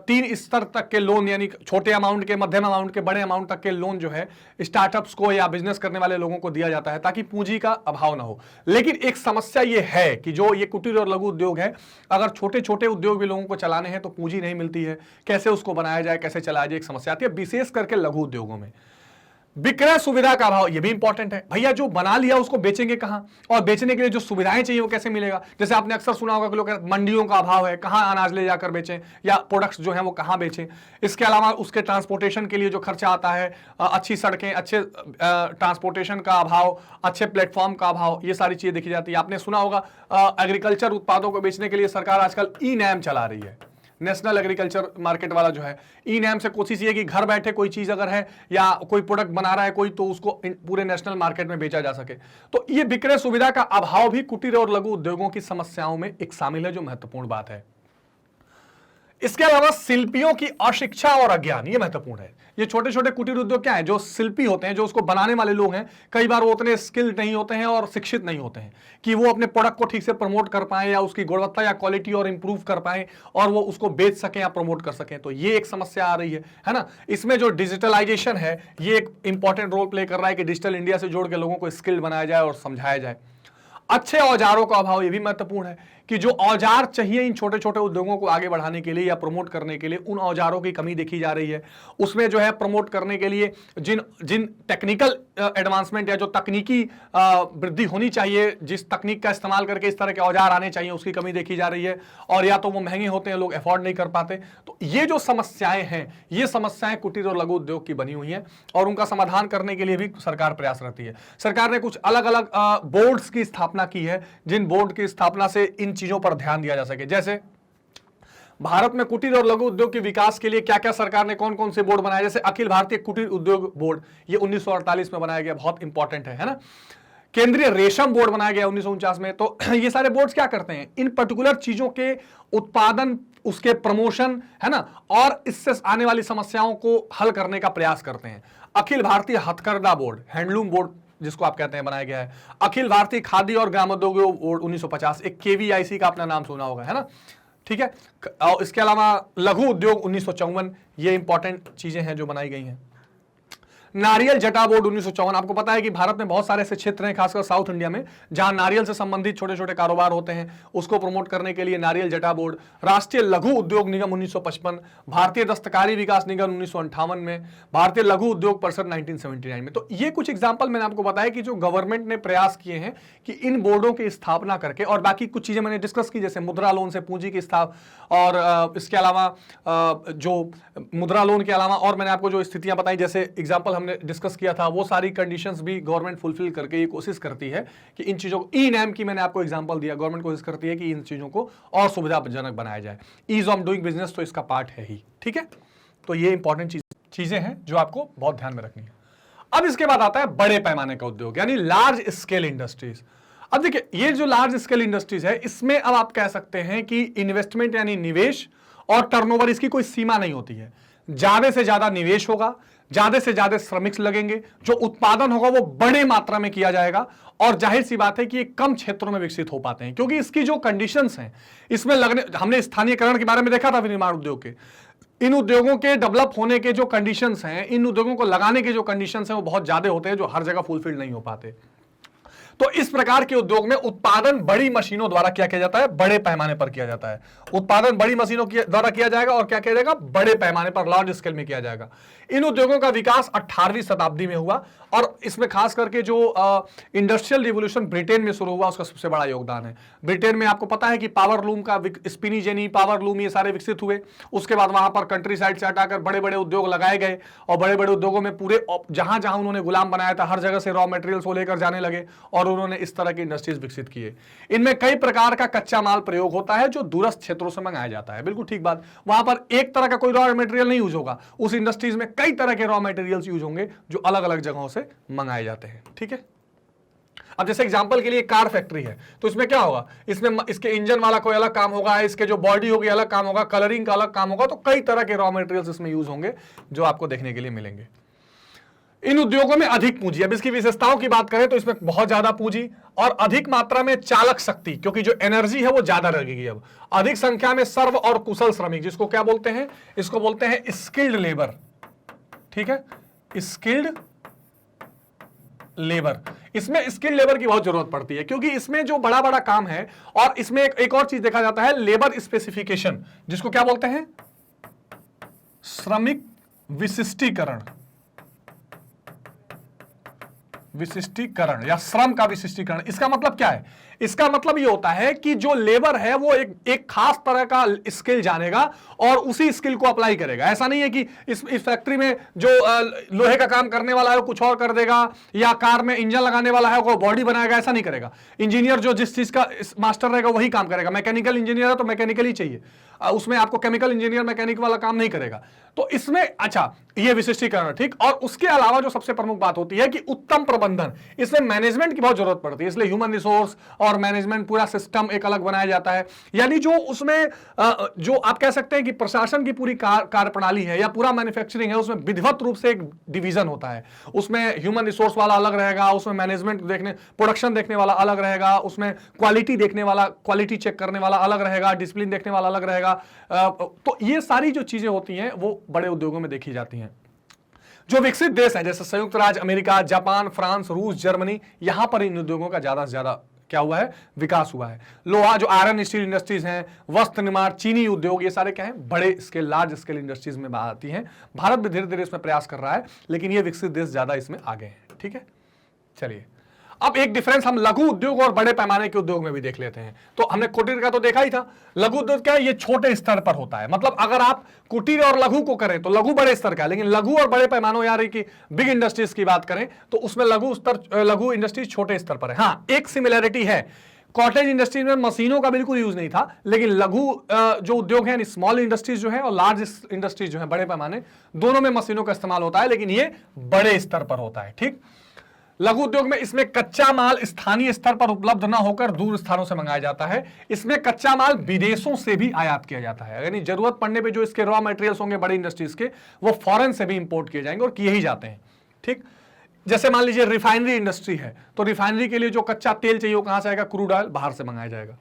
3 स्तर तक के लोन, यानी छोटे अमाउंट के, मध्यम अमाउंट के, बड़े अमाउंट तक के लोन जो है स्टार्टअप्स को या बिजनेस करने वाले लोगों को दिया जाता है ताकि पूंजी का अभाव ना हो। लेकिन एक समस्या ये है कि जो ये कुटीर और लघु उद्योग है, अगर छोटे छोटे उद्योग भी लोगों को चलाने हैं तो पूंजी नहीं मिलती है। कैसे उसको बनाया जाए, कैसे चलाया जाए, एक समस्या आती है, विशेष करके लघु उद्योगों में। विक्रय सुविधा का अभाव, ये भी इंपॉर्टेंट है। भैया जो बना लिया उसको बेचेंगे कहां, और बेचने के लिए जो सुविधाएं चाहिए वो कैसे मिलेगा? जैसे आपने अक्सर सुना होगा कि लोग मंडियों का अभाव है, कहां अनाज ले जाकर बेचें या प्रोडक्ट्स जो हैं वो कहां बेचें। इसके अलावा उसके ट्रांसपोर्टेशन के लिए जो खर्चा आता है, अच्छी सड़कें, अच्छे ट्रांसपोर्टेशन का अभाव, अच्छे प्लेटफॉर्म का अभाव, ये सारी चीजें देखी जाती है। आपने सुना होगा एग्रीकल्चर उत्पादों को बेचने के लिए सरकार आजकल ई-नैम चला रही है, नेशनल एग्रीकल्चर मार्केट वाला जो है। ई-नैम से कोशिश ये कि घर बैठे कोई चीज अगर है या कोई प्रोडक्ट बना रहा है कोई, तो उसको पूरे नेशनल मार्केट में बेचा जा सके। तो ये विक्रय सुविधा का अभाव भी कुटीर और लघु उद्योगों की समस्याओं में एक शामिल है, जो महत्वपूर्ण बात है। इसके अलावा शिल्पियों की अशिक्षा और अज्ञान, ये महत्वपूर्ण है। ये छोटे छोटे कुटीर उद्योग क्या है, जो शिल्पी होते हैं, जो उसको बनाने वाले लोग हैं, कई बार वो उतने स्किल्ड नहीं होते हैं और शिक्षित नहीं होते हैं कि वो अपने प्रोडक्ट को ठीक से प्रमोट कर पाएं या उसकी गुणवत्ता या क्वालिटी और इंप्रूव कर पाएं और वो उसको बेच सकें या प्रमोट कर सकें। तो ये एक समस्या आ रही है ना। इसमें जो डिजिटलाइजेशन है ये एक इंपॉर्टेंट रोल प्ले कर रहा है कि डिजिटल इंडिया से जोड़ के लोगों को स्किल्ड बनाया जाए और समझाया जाए। अच्छे औजारों का अभाव, ये भी महत्वपूर्ण है कि जो औजार चाहिए इन छोटे छोटे उद्योगों को आगे बढ़ाने के लिए या प्रमोट करने के लिए, उन औजारों की कमी देखी जा रही है। उसमें जो है प्रमोट करने के लिए जिन टेक्निकल एडवांसमेंट या जो तकनीकी वृद्धि होनी चाहिए, जिस तकनीक का इस्तेमाल करके इस तरह के औजार आने चाहिए, उसकी कमी देखी जा रही है। और या तो वो महंगे होते हैं, लोग अफोर्ड नहीं कर पाते। तो ये जो समस्याएं हैं, ये समस्याएं कुटीर और लघु उद्योग की बनी हुई हैं और उनका समाधान करने के लिए भी सरकार प्रयासरत है। सरकार ने कुछ अलग अलग बोर्ड्स की स्थापना की है, जिन बोर्ड की स्थापना से इन चीजों पर ध्यान दिया जा सके। जैसे भारत में कुटीर और लघु उद्योग के विकास के लिए क्या क्या सरकार ने कौन कौन से बोर्ड बनाए, जैसे अखिल भारतीय कुटीर उद्योग बोर्ड, ये 1948 में बनाया गया, बहुत इंपॉर्टेंट है ना। केंद्रीय रेशम बोर्ड बनाया गया 1949 में। तो ये सारे बोर्ड्स क्या करते हैं, इन पर्टिकुलर चीजों के उत्पादन, उसके प्रमोशन, है ना, और इससे आने वाली समस्याओं को हल करने का प्रयास करते हैं। अखिल भारतीय हथकरघा बोर्ड, हैंडलूम बोर्ड जिसको आप कहते हैं, बनाया गया है। अखिल भारतीय खादी और ग्रामोद्योग बोर्ड 1950, एक KVIC का अपना नाम सुना होगा, है ना, ठीक है। और इसके अलावा लघु उद्योग 1954, ये इंपॉर्टेंट चीजें हैं जो बनाई गई हैं। नारियल जटा बोर्ड 1954, आपको पता है कि भारत में बहुत सारे ऐसे क्षेत्र हैं, खासकर साउथ इंडिया में, जहां नारियल से संबंधित छोटे छोटे कारोबार होते हैं, उसको प्रमोट करने के लिए नारियल जटा बोर्ड। राष्ट्रीय लघु उद्योग निगम 1955, भारतीय दस्तकारी विकास निगम 1958 में, भारतीय लघु उद्योग परिषद 1979 में। तो ये कुछ एग्जाम्पल मैंने आपको बताया कि जो गवर्नमेंट ने प्रयास किए हैं कि इन बोर्डों की स्थापना करके, और बाकी कुछ चीजें मैंने डिस्कस की, जैसे मुद्रा लोन से पूंजी की स्थापना, और इसके अलावा जो मुद्रा लोन के अलावा और मैंने आपको जो स्थितियां बताई, जैसे एग्जाम्पल हमने डिस्कस किया था, वो सारी कंडीशंस भी गवर्नमेंट फुलफिल करके ये कोशिश करती है कि इन चीजों को, ई-नैम की मैंने आपको एग्जांपल दिया, गवर्नमेंट कोशिश करती है कि इन चीजों को और सुविधाजनक बनाया जाए। ईज ऑफ डूइंग बिजनेस तो इसका पार्ट है ही, ठीक है। तो ये इंपॉर्टेंट चीजें हैं जो आपको बहुत ध्यान में रखनी है। अब इसके बाद आता है बड़े पैमाने का उद्योग, यानी लार्ज स्केल इंडस्ट्रीज। अब देखिए, ये जो लार्ज स्केल इंडस्ट्रीज है, इसमें अब आप कह सकते हैं कि इन्वेस्टमेंट यानी निवेश और टर्नओवर, इसकी कोई सीमा नहीं होती है। ज्यादा से ज्यादा निवेश होगा, ज्यादा से ज्यादा श्रमिक लगेंगे, जो उत्पादन होगा वो बड़े मात्रा में किया जाएगा, और जाहिर सी बात है कि ये कम क्षेत्रों में विकसित हो पाते हैं, क्योंकि इसकी जो कंडीशंस हैं इसमें लगने, हमने स्थानीयकरण के बारे में देखा था विनिर्माण उद्योग के, इन उद्योगों के डेवलप होने के जो कंडीशंस हैं, इन उद्योगों को लगाने के जो कंडीशंस हैं, वो बहुत ज्यादा होते हैं, जो हर जगह फुलफिल नहीं हो पाते। तो इस प्रकार के उद्योग में उत्पादन बड़ी मशीनों द्वारा क्या किया जाता है, बड़े पैमाने पर किया जाता है। उत्पादन बड़ी मशीनों द्वारा किया जाएगा और क्या किया जाएगा, बड़े पैमाने पर, लार्ज स्केल में किया जाएगा। इन उद्योगों का विकास 18वीं शताब्दी में हुआ और इसमें खास करके जो इंडस्ट्रियल रिवोल्यूशन ब्रिटेन में शुरू हुआ उसका सबसे बड़ा योगदान है। ब्रिटेन में आपको पता है कि पावर लूम का, स्पिनी जेनी, पावर लूम, ये सारे विकसित हुए। उसके बाद वहां पर कंट्री साइड से हटाकर बड़े बड़े उद्योग लगाए गए और बड़े बड़े उद्योगों में पूरे जहां जहां उन्होंने गुलाम बनाया था हर जगह से रॉ मटेरियल्स को लेकर जाने लगे और उन्होंने इस तरह की इंडस्ट्रीज विकसित किए। इनमें कई प्रकार का कच्चा माल प्रयोग होता है जो दूरस्थ क्षेत्रों से मंगाया जाता है। बिल्कुल ठीक बात, वहां पर एक तरह का कोई रॉ मटेरियल नहीं यूज होगा, उस इंडस्ट्रीज में कई तरह के रॉ मटेरियल्स यूज होंगे जो अलग अलग जगहों से मंगाए जाते हैं। ठीक है, अब जैसे एग्जांपल के लिए कार फैक्ट्री है तो इसमें क्या होगा, इसमें इसके इंजन वाला कोई अलग काम होगा, इसके जो बॉडी होगी अलग काम होगा, कलरिंग का अलग काम होगा, तो कई तरह के रॉ मटेरियल्स इसमें यूज होंगे जो आपको देखने के लिए मिलेंगे। इन उद्योगों में अधिक पूंजी, अब इसकी विशेषताओं की बात करें तो इसमें बहुत ज्यादा पूंजी और अधिक मात्रा में चालक शक्ति, क्योंकि जो एनर्जी है वो ज्यादा लगेगी। अब अधिक संख्या में सर्व और कुशल श्रमिक, जिसको क्या बोलते हैं, इसको बोलते हैं स्किल्ड लेबर। ठीक है, स्किल्ड लेबर, इसमें स्किल्ड लेबर की बहुत जरूरत पड़ती है क्योंकि इसमें जो बड़ा बड़ा काम है। और इसमें एक और चीज देखा जाता है, लेबर स्पेसिफिकेशन, जिसको क्या बोलते हैं, श्रमिक विशिष्टीकरण, विशिष्टीकरण या श्रम का विशिष्टीकरण। इसका मतलब क्या है, इसका मतलब ये होता है कि जो लेबर है वो एक खास तरह का स्किल जानेगा और उसी स्किल को अप्लाई करेगा। ऐसा नहीं है कि इस फैक्ट्री में जो लोहे का काम करने वाला है वो कुछ और कर देगा, या कार में इंजन लगाने वाला है वो बॉडी बनाएगा, ऐसा नहीं करेगा। इंजीनियर जो जिस चीज का मास्टर रहेगा वही काम करेगा। मैकेनिकल इंजीनियर है तो मैकेनिकल ही चाहिए, उसमें आपको केमिकल इंजीनियर मैकेनिक वाला काम नहीं करेगा। तो इसमें अच्छा ये विशिष्टीकरण, ठीक। और उसके अलावा जो सबसे प्रमुख बात होती है कि उत्तम प्रबंधन, इसमें मैनेजमेंट की बहुत जरूरत पड़ती है, इसलिए ह्यूमन रिसोर्स और मैनेजमेंट पूरा सिस्टम एक अलग बनाया जाता है। यानी जो उसमें जो आप कह सकते हैं कि प्रशासन की पूरी कार्य प्रणाली है या पूरा मैन्युफैक्चरिंग है, उसमें विधिवत रूप से एक डिवीजन होता है। उसमें ह्यूमन रिसोर्स वाला अलग रहेगा, उसमें मैनेजमेंट देखने, प्रोडक्शन देखने वाला अलग रहेगा, उसमें क्वालिटी देखने वाला, क्वालिटी चेक करने वाला अलग रहेगा, डिसिप्लिन देखने वाला अलग रहेगा। तो ये सारी जो चीजें होती हैं वो बड़े उद्योगों में देखी जाती हैं। जो विकसित देश हैं जैसे संयुक्त राज्य अमेरिका, जापान, फ्रांस, रूस, जर्मनी, यहां पर इन उद्योगों का ज्यादा से ज्यादा क्या हुआ है, विकास हुआ है। लोहा, जो आयरन स्टील इंडस्ट्रीज हैं, वस्त्र निर्माण, चीनी उद्योग, ये सारे क्या है, बड़े स्केल, लार्ज स्केल इंडस्ट्रीज में आती हैं। भारत भी धीरे धीरे इसमें प्रयास कर रहा है, लेकिन ये विकसित देश ज्यादा इसमें आगे हैं। ठीक है, चलिए अब एक डिफरेंस हम लघु उद्योग और बड़े पैमाने के उद्योग में भी देख लेते हैं। तो हमने कुटीर का तो देखा ही था। लघु उद्योग क्या है, ये छोटे स्तर पर होता है। मतलब अगर आप कुटीर और लघु को करें तो लघु बड़े स्तर का है, लेकिन लघु और बड़े पैमानों यानी कि बिग इंडस्ट्रीज की बात करें तो उसमें लघु इंडस्ट्रीज छोटे स्तर पर है। हाँ, एक सिमिलरिटी है, कॉटेज इंडस्ट्रीज में मशीनों का बिल्कुल यूज नहीं था, लेकिन लघु जो उद्योग है, स्मॉल इंडस्ट्रीज जो है और लार्ज इंडस्ट्रीज जो है, बड़े पैमाने, दोनों में मशीनों का इस्तेमाल होता है, लेकिन ये बड़े स्तर पर होता है। ठीक, लघु उद्योग में इसमें कच्चा माल स्थानीय स्तर पर उपलब्ध न होकर दूर स्थानों से मंगाया जाता है। इसमें कच्चा माल विदेशों से भी आयात किया जाता है, यानी जरूरत पड़ने पे जो इसके रॉ मटेरियल्स होंगे बड़ी इंडस्ट्रीज के, वो फॉरेन से भी इंपोर्ट किए जाएंगे और किए ही जाते हैं। ठीक, जैसे मान लीजिए रिफाइनरी इंडस्ट्री है तो रिफाइनरी के लिए जो कच्चा तेल चाहिए वो कहां से आएगा, क्रूड ऑयल बाहर से मंगाया जाएगा।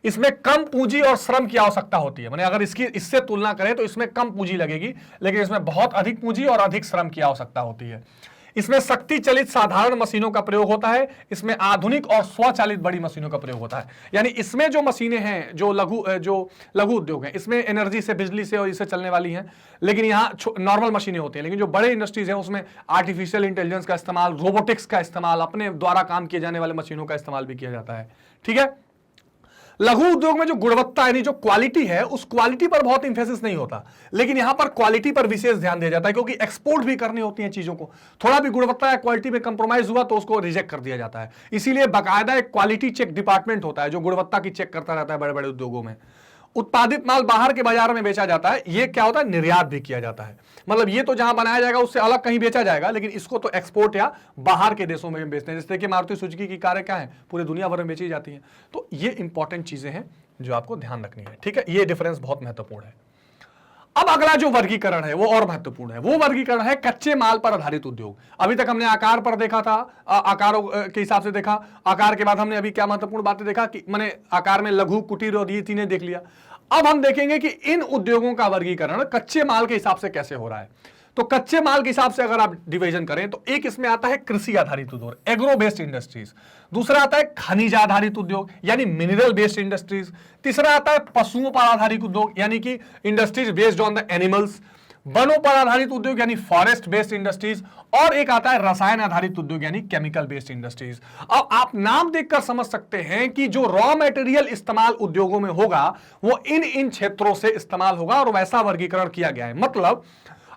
इसमें कम पूंजी और श्रम की आवश्यकता होती है, माने अगर इससे तुलना करें तो इसमें कम पूंजी लगेगी, लेकिन इसमें बहुत अधिक पूंजी और अधिक श्रम की आवश्यकता होती है। इसमें शक्ति चलित साधारण मशीनों का प्रयोग होता है, इसमें आधुनिक और स्वचालित बड़ी मशीनों का प्रयोग होता है। यानी इसमें जो मशीनें हैं, जो लघु उद्योग हैं, इसमें एनर्जी से, बिजली से और इससे चलने वाली हैं, लेकिन यहाँ नॉर्मल मशीनें होती हैं। लेकिन जो बड़े इंडस्ट्रीज हैं उसमें आर्टिफिशियल इंटेलिजेंस का इस्तेमाल, रोबोटिक्स का इस्तेमाल, अपने द्वारा काम किए जाने वाले मशीनों का इस्तेमाल भी किया जाता है। ठीक है, लघु उद्योग में जो गुणवत्ता यानी जो क्वालिटी है, उस क्वालिटी पर बहुत इंफेसिस नहीं होता, लेकिन यहां पर क्वालिटी पर विशेष ध्यान दिया जाता है, क्योंकि एक्सपोर्ट भी करनी होती है चीजों को। थोड़ा भी गुणवत्ता या क्वालिटी में कंप्रोमाइज हुआ तो उसको रिजेक्ट कर दिया जाता है। इसीलिए बाकायदा एक क्वालिटी चेक डिपार्टमेंट होता है जो गुणवत्ता की चेक करता रहता है बड़े बड़े उद्योगों में। उत्पादित माल बाहर के बाजार में बेचा जाता है, ये क्या होता है, निर्यात भी किया जाता है। मतलब ये तो जहां बनाया जाएगा उससे अलग कहीं बेचा जाएगा, लेकिन इसको तो एक्सपोर्ट या बाहर के देशों में बेचते हैं। जैसे कि मारुति सुजुकी की कारें क्या है, पूरे दुनिया भर में बेची जाती हैं। तो ये इंपॉर्टेंट चीजें हैं जो आपको ध्यान रखनी है। ठीक है, ये डिफरेंस बहुत महत्वपूर्ण है। अब अगला जो वर्गीकरण है वो और महत्वपूर्ण है, वो वर्गीकरण है कच्चे माल पर आधारित उद्योग। अभी तक हमने आकार पर देखा था, आकारों के हिसाब से देखा। आकार के बाद हमने अभी क्या महत्वपूर्ण बातें देखा कि मैंने आकार में लघु, कुटीर और ये तीनों देख लिया। अब हम देखेंगे कि इन उद्योगों का वर्गीकरण कच्चे माल के हिसाब से कैसे हो रहा है। तो कच्चे माल के हिसाब से अगर आप डिवीजन करें तो एक इसमें आता है कृषि आधारित उद्योग, एग्रो बेस्ड इंडस्ट्रीज। दूसरा आता है खनिज आधारित उद्योग यानी मिनरल बेस्ड इंडस्ट्रीज। तीसरा आता है पशुओं पर आधारित उद्योग यानी कि industries based on the animals. वनों पर आधारित उद्योग यानी फॉरेस्ट बेस्ड इंडस्ट्रीज। और एक आता है रसायन आधारित उद्योग यानी केमिकल बेस्ड इंडस्ट्रीज। अब आप नाम देखकर समझ सकते हैं कि जो रॉ मटेरियल इस्तेमाल उद्योगों में होगा वो इन क्षेत्रों से इस्तेमाल होगा और वैसा वर्गीकरण किया गया है। मतलब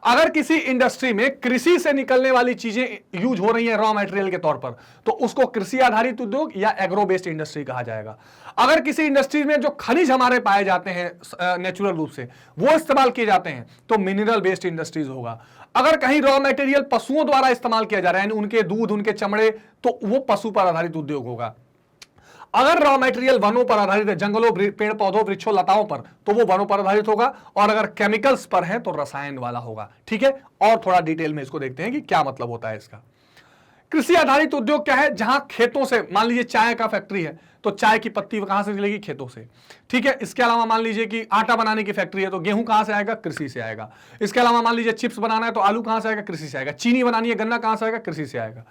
अगर किसी इंडस्ट्री में कृषि से निकलने वाली चीजें यूज हो रही हैं रॉ मटेरियल के तौर पर, तो उसको कृषि आधारित उद्योग या एग्रो बेस्ड इंडस्ट्री कहा जाएगा। अगर किसी इंडस्ट्री में जो खनिज हमारे पाए जाते हैं नेचुरल रूप से वो इस्तेमाल किए जाते हैं तो मिनरल बेस्ड इंडस्ट्रीज होगा। अगर कहीं रॉ मटेरियल पशुओं द्वारा इस्तेमाल किया जा रहा है यानी उनके दूध, उनके चमड़े, तो वो पशु पर आधारित उद्योग होगा। अगर रॉ मटेरियल वनों पर आधारित है, जंगलों, पेड़ पौधों, वृक्षों, लताओं पर, तो वो वनों पर आधारित होगा। और अगर केमिकल्स पर है तो रसायन वाला होगा। ठीक है, और थोड़ा डिटेल में इसको देखते हैं कि क्या मतलब होता है इसका। कृषि आधारित उद्योग क्या है? जहां खेतों से, मान लीजिए चाय का फैक्ट्री है तो चाय की पत्ती कहां से निकलेगी? खेतों से। ठीक है, इसके अलावा मान लीजिए कि आटा बनाने की फैक्ट्री है तो गेहूं कहां से आएगा? कृषि से आएगा। इसके अलावा मान लीजिए चिप्स बनाना है तो आलू कहां से आएगा? कृषि से आएगा। चीनी बनानी है, गन्ना कहां से आएगा? कृषि से आएगा।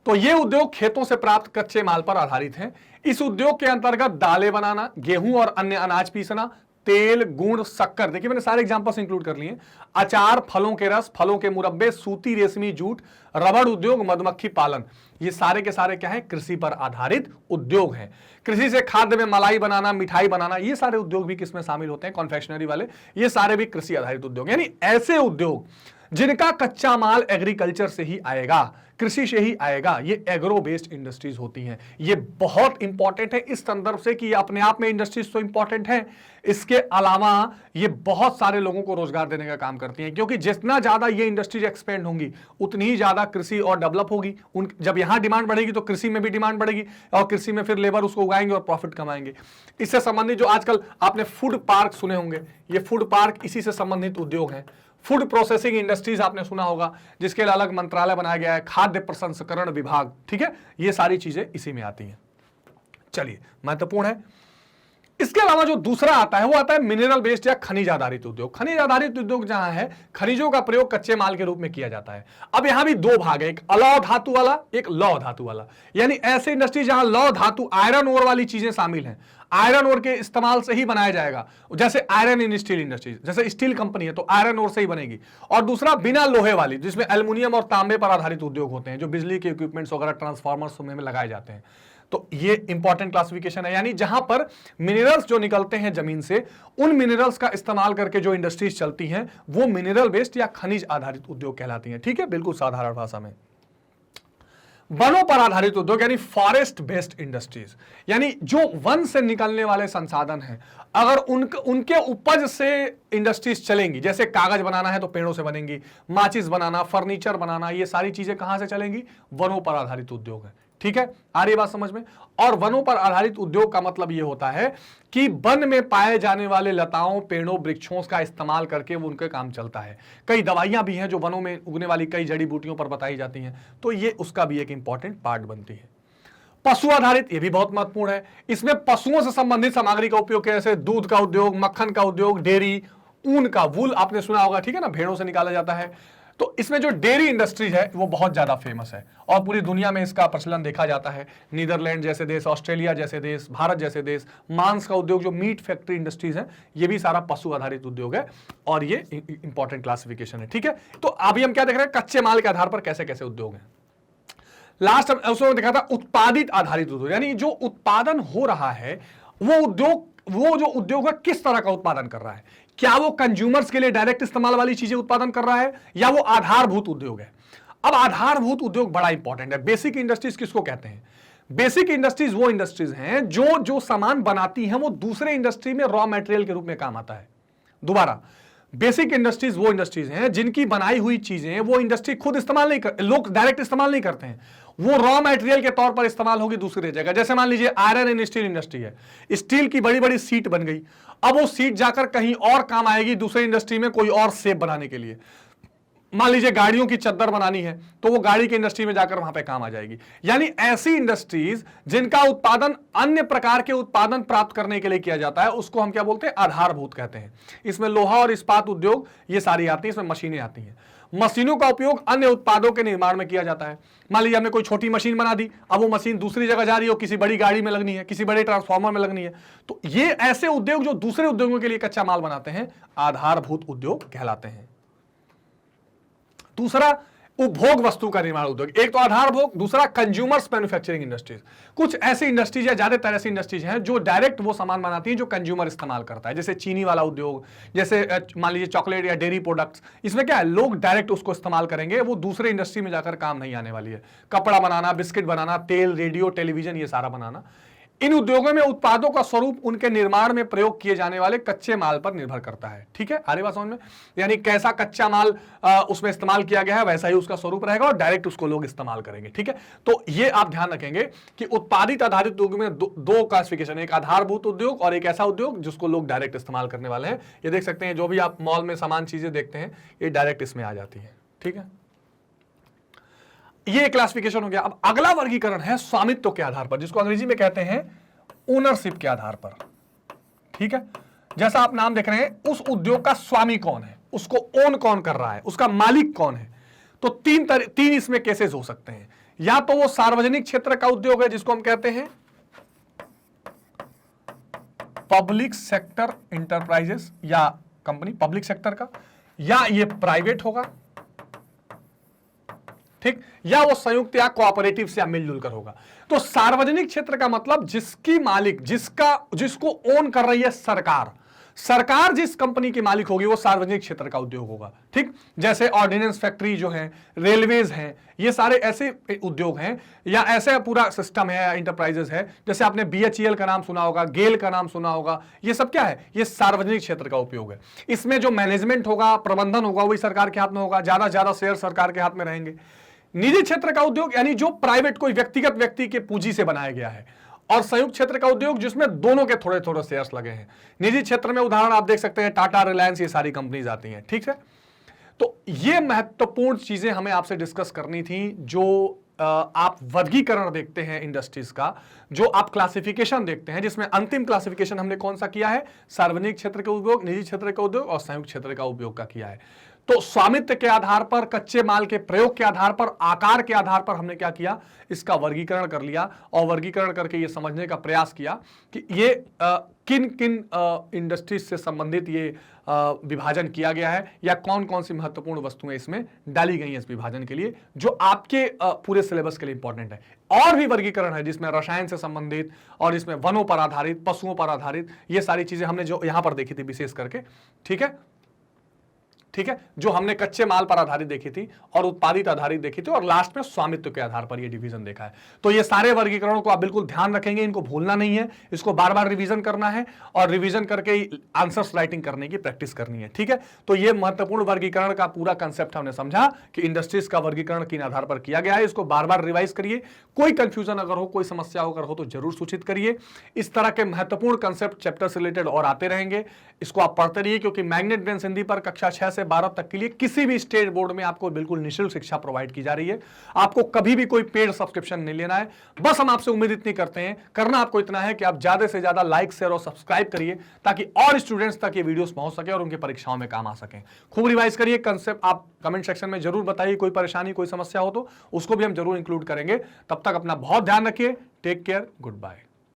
तो ये उद्योग खेतों से प्राप्त कच्चे माल पर आधारित हैं। इस उद्योग के अंतर्गत दालें बनाना, गेहूं और अन्य अनाज पीसना, तेल, गुड़, शक्कर, देखिए मैंने सारे एग्जांपल्स इंक्लूड कर लिए, अचार, फलों के रस, फलों के मुरब्बे, सूती रेशमी जूट, रबड़ उद्योग, मधुमक्खी पालन, ये सारे के सारे क्या है? कृषि पर आधारित उद्योग हैं। कृषि से खाद्य में मलाई बनाना, मिठाई बनाना, ये सारे उद्योग भी किसमें शामिल होते हैं? कॉन्फेक्शनरी वाले, ये सारे भी कृषि आधारित उद्योग। यानी ऐसे उद्योग जिनका कच्चा माल एग्रीकल्चर से ही आएगा, कृषि से ही आएगा, ये एग्रो बेस्ड इंडस्ट्रीज होती हैं। ये बहुत इंपॉर्टेंट है इस संदर्भ से कि ये अपने आप में इंडस्ट्रीज तो इंपॉर्टेंट है, इसके अलावा ये बहुत सारे लोगों को रोजगार देने का काम करती हैं। क्योंकि जितना ज्यादा ये इंडस्ट्रीज एक्सपेंड होंगी उतनी ही ज्यादा कृषि और डेवलप होगी। जब यहां डिमांड बढ़ेगी तो कृषि में भी डिमांड बढ़ेगी और कृषि में फिर लेबर उसको उगाएंगे और प्रॉफिट कमाएंगे। इससे संबंधित जो आजकल आपने फूड पार्क सुने होंगे, ये फूड पार्क इसी से संबंधित उद्योग हैं। फूड प्रोसेसिंग इंडस्ट्रीज आपने सुना होगा, जिसके लिए अलग मंत्रालय बनाया गया है, खाद्य प्रसंस्करण विभाग। ठीक है, ये सारी चीजें इसी में आती हैं। चलिए, महत्वपूर्ण है। इसके अलावा जो दूसरा आता है वो आता है मिनरल बेस्ड या खनिज आधारित उद्योग। खनिज आधारित उद्योग जहां है, खनिजों का प्रयोग कच्चे माल के रूप में किया जाता है। अब यहां भी दो भाग है, एक अलौह धातु वाला, एक लौह धातु वाला। यानी ऐसे इंडस्ट्री जहां लौह धातु, आयरन ओर वाली चीजें शामिल हैं, आयरन ओर के इस्तेमाल से ही बनाया जाएगा। जैसे आयरन इन स्टील इंडस्ट्रीज, जैसे स्टील कंपनी है तो आयरन ओर से ही बनेगी। और दूसरा बिना लोहे वाली, जिसमें एल्युमिनियम और तांबे पर आधारित उद्योग होते हैं, जो बिजली के इक्विपमेंट्स वगैरह, ट्रांसफार्मर्स में लगाए जाते हैं। तो ये इंपॉर्टेंट क्लासिफिकेशन है। यानी जहां पर मिनरल्स जो निकलते हैं जमीन से, उन मिनरल्स का इस्तेमाल करके जो इंडस्ट्रीज चलती हैं वो मिनरल बेस्ड या खनिज आधारित उद्योग कहलाती हैं। ठीक है, बिल्कुल साधारण भाषा में। वनों पर आधारित उद्योग यानी फॉरेस्ट बेस्ड इंडस्ट्रीज, यानी जो वन से निकलने वाले संसाधन हैं, अगर उनके उपज से इंडस्ट्रीज चलेंगी, जैसे कागज बनाना है तो पेड़ों से बनेंगी, माचिस बनाना, फर्नीचर बनाना, ये सारी चीजें कहां से चलेंगी? वनों पर आधारित उद्योग है। ठीक है, आ रही बात समझ में? और वनों पर आधारित उद्योग का मतलब यह होता है कि वन में पाए जाने वाले लताओं, पेड़ों, वृक्षों का इस्तेमाल करके वो उनका काम चलता है। कई दवाइयां भी हैं जो वनों में उगने वाली कई जड़ी बूटियों पर बताई जाती हैं, तो ये उसका भी एक इंपॉर्टेंट पार्ट बनती है। पशु आधारित, ये भी बहुत महत्वपूर्ण है। इसमें पशुओं से संबंधित सामग्री का उपयोग, जैसे दूध का उद्योग, मक्खन का उद्योग, डेयरी, ऊन का, वूल आपने सुना होगा, ठीक है ना, भेड़ों से निकाला जाता है। तो इसमें जो डेयरी इंडस्ट्री है वो बहुत ज्यादा फेमस है और पूरी दुनिया में इसका प्रचलन देखा जाता है। नीदरलैंड जैसे देश, ऑस्ट्रेलिया जैसे देश, भारत जैसे देश। मांस का उद्योग, जो मीट फैक्ट्री इंडस्ट्रीज है, ये भी सारा पशु आधारित उद्योग है और ये इंपॉर्टेंट क्लासिफिकेशन है। ठीक है, तो अभी हम क्या देख रहे हैं? कच्चे माल के आधार पर कैसे कैसे उद्योग हैं। लास्ट उसमें देखा था उत्पादित आधारित उद्योग, यानी जो उत्पादन हो रहा है वो उद्योग, वो जो उद्योग है किस तरह का उत्पादन कर रहा है। क्या वो कंज्यूमर्स के लिए डायरेक्ट इस्तेमाल वाली चीजें उत्पादन कर रहा है या वो आधारभूत उद्योग है। अब आधारभूत उद्योग बड़ा इंपॉर्टेंट है। बेसिक इंडस्ट्रीज किसको कहते हैं? बेसिक इंडस्ट्रीज वो इंडस्ट्रीज हैं जो सामान बनाती हैं वो दूसरे इंडस्ट्री में रॉ मटेरियल के रूप में काम आता है। दोबारा, बेसिक इंडस्ट्रीज वो इंडस्ट्रीज हैं जिनकी बनाई हुई चीजें वो इंडस्ट्री खुद इस्तेमाल नहीं कर, लोग डायरेक्ट इस्तेमाल नहीं करते हैं, वो रॉ मटेरियल के तौर पर इस्तेमाल होगी दूसरी जगह। जैसे मान लीजिए आयरन एंड स्टील इंडस्ट्री है, स्टील की बड़ी बड़ी सीट बन गई, अब वो सीट जाकर कहीं और काम आएगी दूसरे इंडस्ट्री में कोई और शेप बनाने के लिए। मान लीजिए गाड़ियों की चद्दर बनानी है तो वो गाड़ी की इंडस्ट्री में जाकर वहां पे काम आ जाएगी। यानी ऐसी इंडस्ट्रीज जिनका उत्पादन अन्य प्रकार के उत्पादन प्राप्त करने के लिए किया जाता है उसको हम क्या बोलते हैं? आधारभूत कहते हैं। इसमें लोहा और इस्पात उद्योग ये सारी आती है, इसमें मशीनें आती हैं। मशीनों का उपयोग अन्य उत्पादों के निर्माण में किया जाता है। मान लीजिए हमने कोई छोटी मशीन बना दी, अब वो मशीन दूसरी जगह जा रही हो, किसी बड़ी गाड़ी में लगनी है, किसी बड़े ट्रांसफार्मर में लगनी है, तो ये ऐसे उद्योग जो दूसरे उद्योगों के लिए कच्चा माल बनाते हैं आधारभूत उद्योग कहलाते हैं। दूसरा उपभोग वस्तु का निर्माण उद्योग, एक तो आधार भोग, दूसरा कंज्यूमर्स मैन्युफैक्चरिंग इंडस्ट्रीज। कुछ ऐसी इंडस्ट्रीज है, ज्यादातर ऐसी इंडस्ट्रीज हैं जो डायरेक्ट वो सामान बनाती हैं जो कंज्यूमर इस्तेमाल करता है, जैसे चीनी वाला उद्योग, जैसे मान लीजिए चॉकलेट या डेयरी प्रोडक्ट्स। इसमें क्या है, लोग डायरेक्ट उसको इस्तेमाल करेंगे, वो दूसरे इंडस्ट्री में जाकर काम नहीं आने वाली है। कपड़ा बनाना, बिस्किट बनाना, तेल, रेडियो, टेलीविजन, ये सारा बनाना। इन उद्योगों में उत्पादों का स्वरूप उनके निर्माण में प्रयोग किए जाने वाले कच्चे माल पर निर्भर करता है। ठीक है, आ रही बात समझ में? यानी कैसा कच्चा माल उसमें इस्तेमाल किया गया है वैसा ही उसका स्वरूप रहेगा और डायरेक्ट उसको लोग इस्तेमाल करेंगे। ठीक है, तो ये आप ध्यान रखेंगे कि उत्पादित आधारित उद्योग में दो क्लासिफिकेशन, एक आधारभूत उद्योग और एक ऐसा उद्योग जिसको लोग डायरेक्ट इस्तेमाल करने वाले हैं। ये देख सकते हैं, जो भी आप मॉल में सामान चीजें देखते हैं ये डायरेक्ट इसमें आ जाती है। ठीक है, ये क्लासिफिकेशन हो गया। अब अगला वर्गीकरण है स्वामित्व के आधार पर, जिसको अंग्रेजी में कहते हैं ओनरशिप के आधार पर। ठीक है, जैसा आप नाम देख रहे हैं, उस उद्योग का स्वामी कौन है, उसको ओन कौन कर रहा है, उसका मालिक कौन है। तो तीन इसमें केसेस हो सकते हैं। या तो वो सार्वजनिक क्षेत्र का उद्योग है जिसको हम कहते हैं पब्लिक सेक्टर इंटरप्राइजेस या कंपनी, पब्लिक सेक्टर का, या ये प्राइवेट होगा। ठीक, या वो संयुक्त या कोऑपरेटिव से मिलजुल कर होगा। तो सार्वजनिक क्षेत्र का मतलब जिसकी मालिक, जिसको ओन कर रही है सरकार जिस कंपनी की मालिक होगी वो सार्वजनिक क्षेत्र का उद्योग होगा। ठीक, जैसे ऑर्डिनेंस फैक्ट्री जो है, रेलवेज हैं, ये सारे ऐसे उद्योग हैं या ऐसे पूरा सिस्टम है, इंटरप्राइजेस है। जैसे आपने BHEL का नाम सुना होगा, गेल का नाम सुना होगा, ये सब क्या है, ये सार्वजनिक क्षेत्र का उपयोग है। इसमें जो मैनेजमेंट होगा, प्रबंधन होगा, वही सरकार के हाथ में होगा, ज्यादा शेयर सरकार के हाथ में रहेंगे। निजी क्षेत्र का उद्योग यानी जो प्राइवेट, कोई व्यक्तिगत व्यक्ति के पूंजी से बनाया गया है। और संयुक्त क्षेत्र का उद्योग जिसमें दोनों के थोड़े थोड़े शेयर्स लगे हैं। निजी क्षेत्र में उदाहरण आप देख सकते हैं, टाटा, रिलायंस, ये सारी कंपनीज आती हैं। ठीक है, तो ये महत्वपूर्ण चीजें हमें आपसे डिस्कस करनी थी। जो आप वर्गीकरण देखते हैं इंडस्ट्रीज का, जो आप क्लासिफिकेशन देखते हैं, जिसमें अंतिम क्लासिफिकेशन हमने कौन सा किया है, सार्वजनिक क्षेत्र के उद्योग, निजी क्षेत्र का उद्योग और संयुक्त क्षेत्र का उपयोग का किया है। तो स्वामित्व के आधार पर, कच्चे माल के प्रयोग के आधार पर, आकार के आधार पर हमने क्या किया, इसका वर्गीकरण कर लिया और वर्गीकरण करके ये समझने का प्रयास किया कि ये किन किन इंडस्ट्रीज से संबंधित ये विभाजन किया गया है या कौन कौन सी महत्वपूर्ण वस्तुएं इसमें डाली गई हैं इस विभाजन के लिए, जो आपके पूरे सिलेबस के लिए इंपॉर्टेंट है। और भी वर्गीकरण है जिसमें रसायन से संबंधित और इसमें वनों पर आधारित, पशुओं पर आधारित, ये सारी चीजें हमने जो यहां पर देखी थी विशेष करके। ठीक है, जो हमने कच्चे माल पर आधारित देखी थी और उत्पादित आधारित देखी थी और लास्ट में स्वामित्व के आधार पर ये डिवीजन देखा है। तो ये सारे वर्गीकरणों को आप बिल्कुल ध्यान रखेंगे, इनको भूलना नहीं है, इसको बार बार रिवीजन करना है और रिवीजन करके आंसर्स राइटिंग करने की प्रैक्टिस करनी है। ठीक है, तो ये महत्वपूर्ण वर्गीकरण का पूरा कंसेप्ट हमने समझा कि इंडस्ट्रीज का वर्गीकरण किन आधार पर किया गया है। इसको बार बार रिवाइज करिए, कोई कंफ्यूजन अगर हो, कोई समस्या अगर हो तो जरूर सूचित करिए। इस तरह के महत्वपूर्ण कंसेप्ट चैप्टर से रिलेटेड और आते रहेंगे, इसको आप पढ़ते रहिए, क्योंकि मैग्नेट ब्रेन्स हिंदी पर कक्षा 6 से 12 तक के लिए किसी भी स्टेट बोर्ड में आपको बिल्कुल निःशुल्क शिक्षा प्रोवाइड की जा रही है। आपको कभी भी कोई पेड सब्सक्रिप्शन नहीं लेना है। बस हम आपसे उम्मीद इतनी करते हैं, करना आपको इतना है कि आप ज्यादा से ज्यादा लाइक, शेयर और सब्सक्राइब करिए ताकि और स्टूडेंट्स तक ये वीडियोस पहुंच सके और उनकी परीक्षाओं में काम आ सके। खूब रिवाइज करिए कंसेप्ट, आप कमेंट सेक्शन में जरूर बताइए, कोई परेशानी, कोई समस्या हो तो उसको भी हम जरूर इंक्लूड करेंगे। तब तक अपना बहुत ध्यान रखिए। Take care, good bye.